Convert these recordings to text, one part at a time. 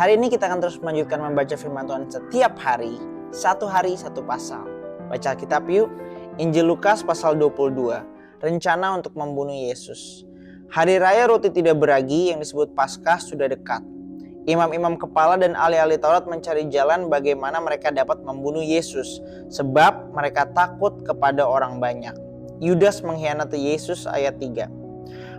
Hari ini kita akan terus melanjutkan membaca firman Tuhan setiap hari satu pasal. Baca Alkitab yuk. Injil Lukas pasal 22. Rencana untuk membunuh Yesus. Hari raya roti tidak beragi yang disebut Paskah sudah dekat. Imam-imam kepala dan ahli-ahli Taurat mencari jalan bagaimana mereka dapat membunuh Yesus, sebab mereka takut kepada orang banyak. Yudas mengkhianati Yesus ayat 3.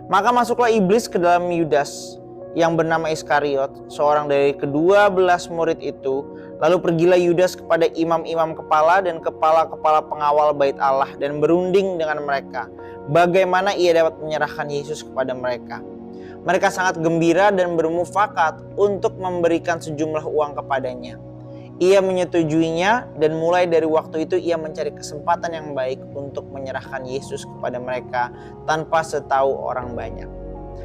Maka masuklah iblis ke dalam Yudas yang bernama Iskariot, seorang dari ke-12 murid itu. Lalu pergilah Yudas kepada imam-imam kepala dan kepala-kepala pengawal bait Allah dan berunding dengan mereka bagaimana ia dapat menyerahkan Yesus kepada mereka. Mereka sangat gembira dan bermufakat untuk memberikan sejumlah uang kepadanya. Ia menyetujuinya dan mulai dari waktu itu ia mencari kesempatan yang baik untuk menyerahkan Yesus kepada mereka tanpa setahu orang banyak.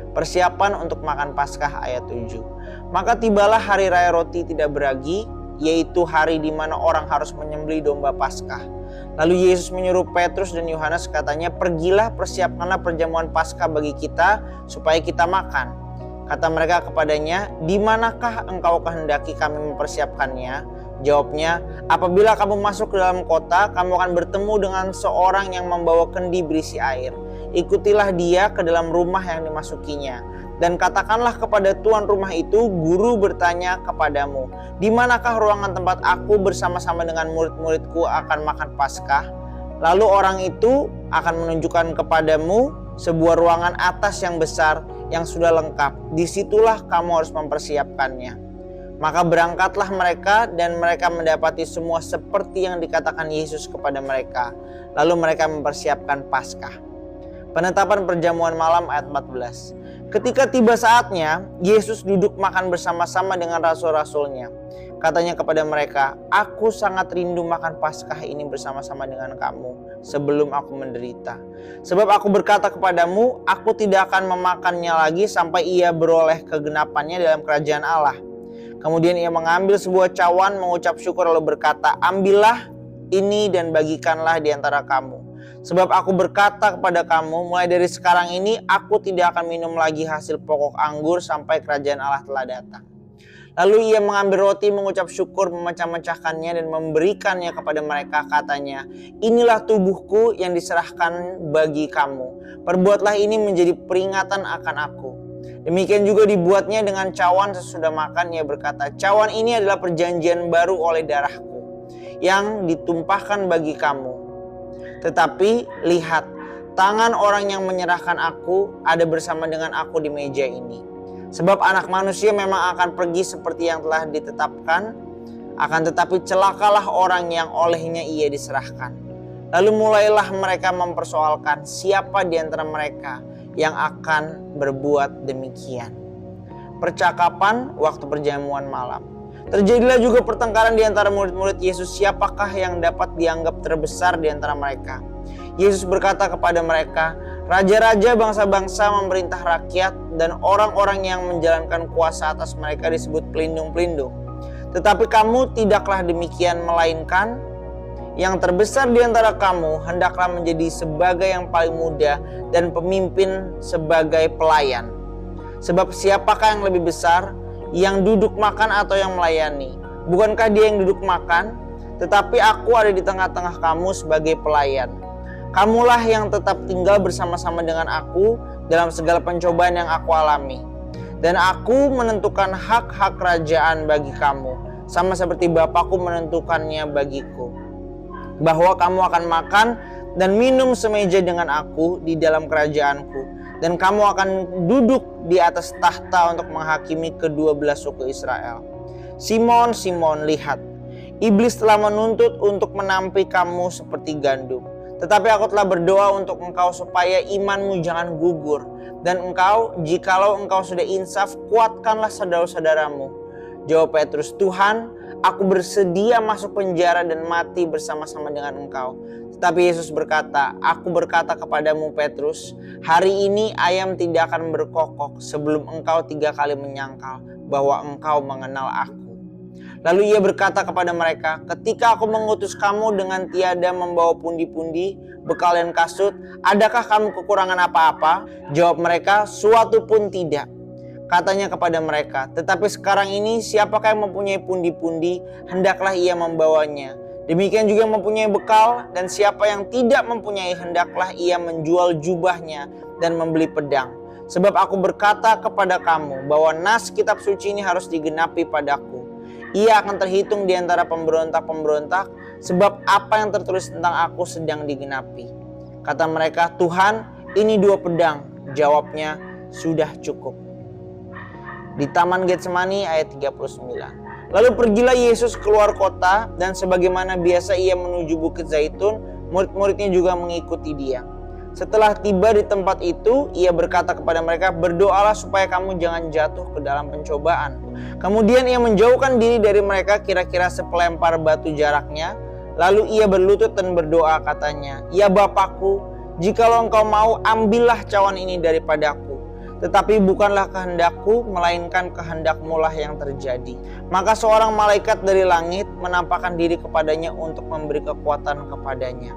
Persiapan untuk makan Paskah ayat 7. Maka tibalah hari raya roti tidak beragi, yaitu hari di mana orang harus menyembelih domba Paskah. Lalu Yesus menyuruh Petrus dan Yohanes, katanya, "Pergilah, persiapkanlah perjamuan Paskah bagi kita supaya kita makan." Kata mereka kepadanya, "Di manakah engkau kehendaki kami mempersiapkannya?" Jawabnya, "Apabila kamu masuk ke dalam kota, kamu akan bertemu dengan seorang yang membawa kendi berisi air. Ikutilah dia ke dalam rumah yang dimasukinya. Dan katakanlah kepada tuan rumah itu, Guru bertanya kepadamu, di manakah ruangan tempat aku bersama-sama dengan murid-muridku akan makan Paskah? Lalu orang itu akan menunjukkan kepadamu sebuah ruangan atas yang besar yang sudah lengkap. Disitulah kamu harus mempersiapkannya." Maka berangkatlah mereka dan mereka mendapati semua seperti yang dikatakan Yesus kepada mereka. Lalu mereka mempersiapkan Paskah. Penetapan perjamuan malam ayat 14. Ketika tiba saatnya, Yesus duduk makan bersama-sama dengan rasul-rasulnya. Katanya kepada mereka, "Aku sangat rindu makan Paskah ini bersama-sama dengan kamu sebelum aku menderita. Sebab aku berkata kepadamu, aku tidak akan memakannya lagi sampai ia beroleh kegenapannya dalam kerajaan Allah." Kemudian ia mengambil sebuah cawan, mengucap syukur lalu berkata, "Ambillah ini dan bagikanlah di antara kamu. Sebab aku berkata kepada kamu, mulai dari sekarang ini aku tidak akan minum lagi hasil pokok anggur sampai kerajaan Allah telah datang." Lalu ia mengambil roti, mengucap syukur, memecah-mecahkannya dan memberikannya kepada mereka. Katanya, "Inilah tubuhku yang diserahkan bagi kamu. Perbuatlah ini menjadi peringatan akan aku." Demikian juga dibuatnya dengan cawan sesudah makan. Ia berkata, "Cawan ini adalah perjanjian baru oleh darahku yang ditumpahkan bagi kamu. Tetapi lihat, tangan orang yang menyerahkan aku ada bersama dengan aku di meja ini. Sebab anak manusia memang akan pergi seperti yang telah ditetapkan, akan tetapi celakalah orang yang olehnya ia diserahkan." Lalu mulailah mereka mempersoalkan siapa di antara mereka yang akan berbuat demikian. Percakapan waktu perjamuan malam. Terjadilah juga pertengkaran di antara murid-murid Yesus, siapakah yang dapat dianggap terbesar di antara mereka. Yesus berkata kepada mereka, "Raja-raja bangsa-bangsa memerintah rakyat dan orang-orang yang menjalankan kuasa atas mereka disebut pelindung-pelindung. Tetapi kamu tidaklah demikian, melainkan yang terbesar di antara kamu hendaklah menjadi sebagai yang paling muda dan pemimpin sebagai pelayan. Sebab siapakah yang lebih besar, yang duduk makan atau yang melayani? Bukankah dia yang duduk makan? Tetapi aku ada di tengah-tengah kamu sebagai pelayan. Kamulah yang tetap tinggal bersama-sama dengan aku dalam segala pencobaan yang aku alami. Dan aku menentukan hak-hak kerajaan bagi kamu, sama seperti Bapakku menentukannya bagiku. Bahwa kamu akan makan dan minum semeja dengan aku di dalam kerajaanku. Dan kamu akan duduk di atas tahta untuk menghakimi ke-12 suku Israel. Simon, Simon, lihat, iblis telah menuntut untuk menampi kamu seperti gandum. Tetapi aku telah berdoa untuk engkau supaya imanmu jangan gugur. Dan engkau, jikalau engkau sudah insaf, kuatkanlah saudara-saudaramu." Jawab Petrus, "Tuhan, aku bersedia masuk penjara dan mati bersama-sama dengan engkau." Tetapi Yesus berkata, "Aku berkata kepadamu Petrus, hari ini ayam tidak akan berkokok sebelum engkau 3 kali menyangkal bahwa engkau mengenal aku." Lalu ia berkata kepada mereka, "Ketika aku mengutus kamu dengan tiada membawa pundi-pundi, bekal dan kasut, adakah kamu kekurangan apa-apa?" Jawab mereka, "Suatu pun tidak." Katanya kepada mereka, "Tetapi sekarang ini siapakah yang mempunyai pundi-pundi, hendaklah ia membawanya. Demikian juga mempunyai bekal, dan siapa yang tidak mempunyai, hendaklah ia menjual jubahnya dan membeli pedang. Sebab aku berkata kepada kamu bahwa nas kitab suci ini harus digenapi padaku. Ia akan terhitung di antara pemberontak-pemberontak, sebab apa yang tertulis tentang aku sedang digenapi." Kata mereka, "Tuhan, ini 2 pedang." Jawabnya, "Sudah cukup." Di Taman Getsemani ayat 39. Lalu pergilah Yesus keluar kota, dan sebagaimana biasa ia menuju Bukit Zaitun, murid-muridnya juga mengikuti dia. Setelah tiba di tempat itu, ia berkata kepada mereka, "Berdoalah supaya kamu jangan jatuh ke dalam pencobaan." Kemudian ia menjauhkan diri dari mereka kira-kira sepelempar batu jaraknya. Lalu ia berlutut dan berdoa, katanya, "Ya Bapakku, jikalau Engkau mau, ambillah cawan ini daripadaku. Tetapi bukanlah kehendakku, melainkan kehendak-Mu lah yang terjadi." Maka seorang malaikat dari langit menampakkan diri kepadanya untuk memberi kekuatan kepadanya.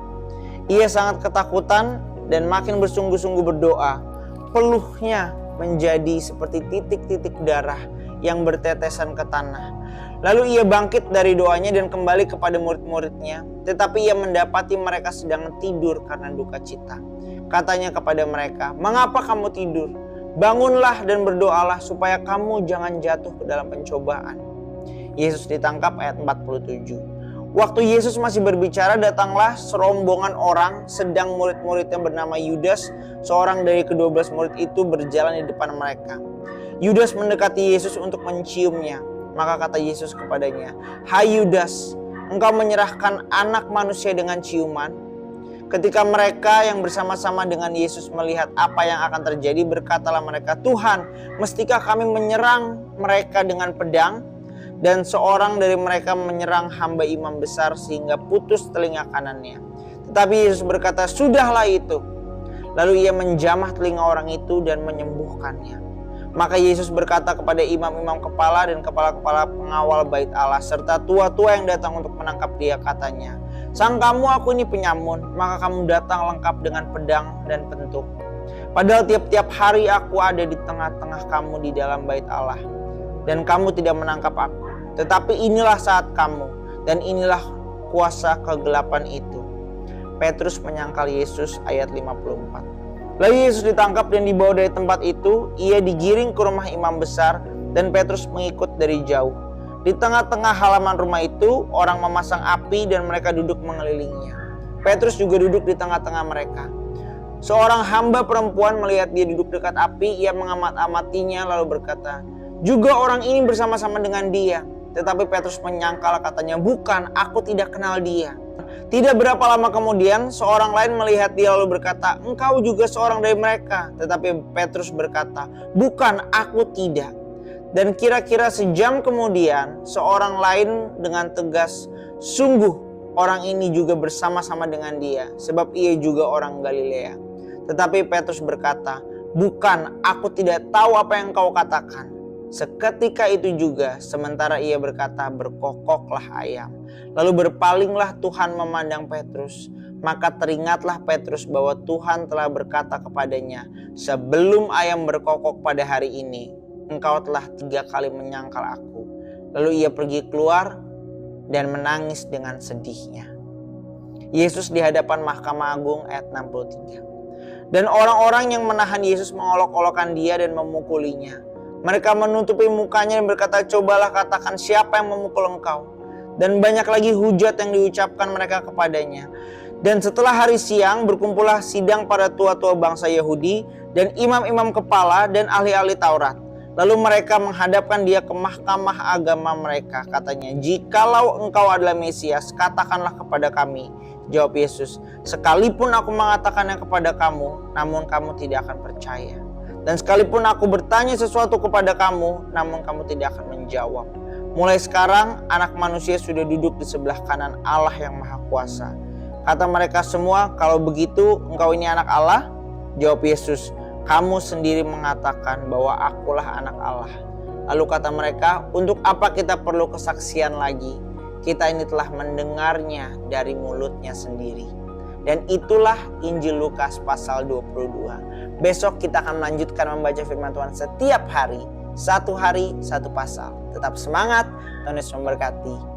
Ia sangat ketakutan dan makin bersungguh-sungguh berdoa. Peluhnya menjadi seperti titik-titik darah yang bertetesan ke tanah. Lalu ia bangkit dari doanya dan kembali kepada murid-muridnya. Tetapi ia mendapati mereka sedang tidur karena duka cita. Katanya kepada mereka, "Mengapa kamu tidur? Bangunlah dan berdoalah supaya kamu jangan jatuh ke dalam pencobaan." Yesus ditangkap ayat 47. Waktu Yesus masih berbicara, datanglah serombongan orang, sedang murid-muridnya bernama Yudas, seorang dari ke-12 murid itu, berjalan di depan mereka. Yudas mendekati Yesus untuk menciumnya. Maka kata Yesus kepadanya, "Hai Yudas, engkau menyerahkan Anak Manusia dengan ciuman?" Ketika mereka yang bersama-sama dengan Yesus melihat apa yang akan terjadi, berkatalah mereka, "Tuhan, mestikah kami menyerang mereka dengan pedang?" Dan seorang dari mereka menyerang hamba imam besar sehingga putus telinga kanannya. Tetapi Yesus berkata, "Sudahlah itu." Lalu ia menjamah telinga orang itu dan menyembuhkannya. Maka Yesus berkata kepada imam-imam kepala dan kepala-kepala pengawal bait Allah serta tua-tua yang datang untuk menangkap dia, katanya, "Sangkamu aku ini penyamun, maka kamu datang lengkap dengan pedang dan pentuk. Padahal tiap-tiap hari aku ada di tengah-tengah kamu di dalam bait Allah, dan kamu tidak menangkap aku. Tetapi inilah saat kamu, dan inilah kuasa kegelapan itu." Petrus menyangkal Yesus ayat 54. Lalu Yesus ditangkap dan dibawa dari tempat itu. Ia digiring ke rumah imam besar, dan Petrus mengikut dari jauh. Di tengah-tengah halaman rumah itu, orang memasang api dan mereka duduk mengelilinginya. Petrus juga duduk di tengah-tengah mereka. Seorang hamba perempuan melihat dia duduk dekat api, ia mengamat-amatinya lalu berkata, "Juga orang ini bersama-sama dengan dia." Tetapi Petrus menyangkal, katanya, "Bukan, aku tidak kenal dia." Tidak berapa lama kemudian, seorang lain melihat dia lalu berkata, "Engkau juga seorang dari mereka." Tetapi Petrus berkata, "Bukan, aku tidak." Dan kira-kira sejam kemudian, seorang lain dengan tegas, "Sungguh, orang ini juga bersama-sama dengan dia, sebab ia juga orang Galilea." Tetapi Petrus berkata, "Bukan, aku tidak tahu apa yang kau katakan." Seketika itu juga, sementara ia berkata, berkokoklah ayam. Lalu berpalinglah Tuhan memandang Petrus. Maka teringatlah Petrus bahwa Tuhan telah berkata kepadanya, "Sebelum ayam berkokok pada hari ini, engkau telah 3 kali menyangkal aku." Lalu ia pergi keluar dan menangis dengan sedihnya. Yesus di hadapan Mahkamah Agung ayat 63. Dan orang-orang yang menahan Yesus mengolok-olokkan dia dan memukulinya. Mereka menutupi mukanya dan berkata, "Cobalah katakan, siapa yang memukul engkau?" Dan banyak lagi hujat yang diucapkan mereka kepadanya. Dan setelah hari siang, berkumpullah sidang para tua-tua bangsa Yahudi dan imam-imam kepala dan ahli-ahli Taurat. Lalu mereka menghadapkan dia ke mahkamah agama mereka. Katanya, "Jikalau engkau adalah Mesias, katakanlah kepada kami." Jawab Yesus, "Sekalipun aku mengatakannya kepada kamu, namun kamu tidak akan percaya. Dan sekalipun aku bertanya sesuatu kepada kamu, namun kamu tidak akan menjawab. Mulai sekarang, Anak Manusia sudah duduk di sebelah kanan Allah yang Maha Kuasa." Kata mereka semua, "Kalau begitu, engkau ini anak Allah?" Jawab Yesus, "Kamu sendiri mengatakan bahwa akulah anak Allah." Lalu kata mereka, "Untuk apa kita perlu kesaksian lagi? Kita ini telah mendengarnya dari mulutnya sendiri." Dan itulah Injil Lukas pasal 22. Besok kita akan melanjutkan membaca firman Tuhan setiap hari satu hari, satu pasal. Tetap semangat, Tuhan Yesus memberkati.